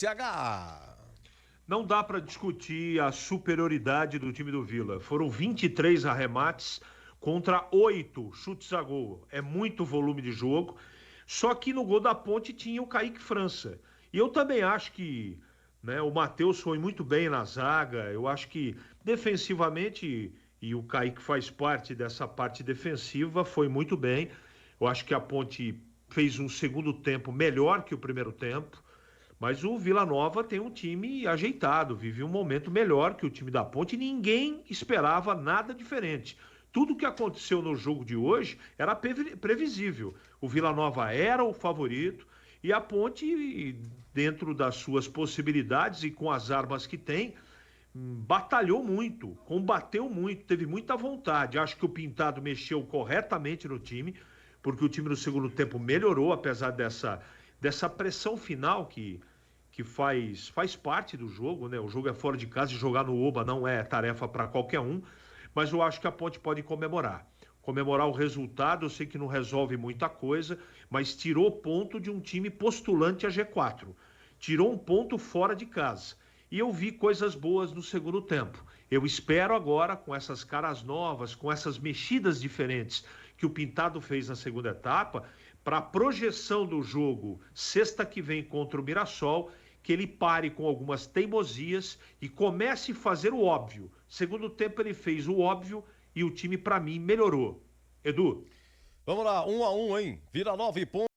TH. Não dá para discutir a superioridade do time do Vila. Foram 23 arremates contra 8 chutes a gol. É muito volume de jogo. Só que no gol da Ponte tinha o Kaique França. E eu também acho que, né, o Matheus foi muito bem na zaga. Eu acho que defensivamente, e o Kaique faz parte dessa parte defensiva, foi muito bem. Eu acho que a Ponte fez um segundo tempo melhor que o primeiro tempo. Mas o Vila Nova tem um time ajeitado, vive um momento melhor que o time da Ponte. Ninguém esperava nada diferente. Tudo que aconteceu no jogo de hoje era previsível. O Vila Nova era o favorito e a Ponte, dentro das suas possibilidades e com as armas que tem, batalhou muito, combateu muito, teve muita vontade. Acho que o Pintado mexeu corretamente no time, porque o time no segundo tempo melhorou, apesar dessa pressão final que faz parte do jogo, né? O jogo é fora de casa e jogar no Oba não é tarefa para qualquer um, mas eu acho que a Ponte pode comemorar. Comemorar o resultado, eu sei que não resolve muita coisa, mas tirou ponto de um time postulante a G4. Tirou um ponto fora de casa. E eu vi coisas boas no segundo tempo. Eu espero agora, com essas caras novas, com essas mexidas diferentes que o Pintado fez na segunda etapa, para a projeção do jogo sexta que vem contra o Mirassol, que ele pare com algumas teimosias e comece a fazer o óbvio. Segundo tempo ele fez o óbvio e o time, para mim, melhorou. Edu. Vamos lá, 1-1, hein? Vila Nova e Ponte.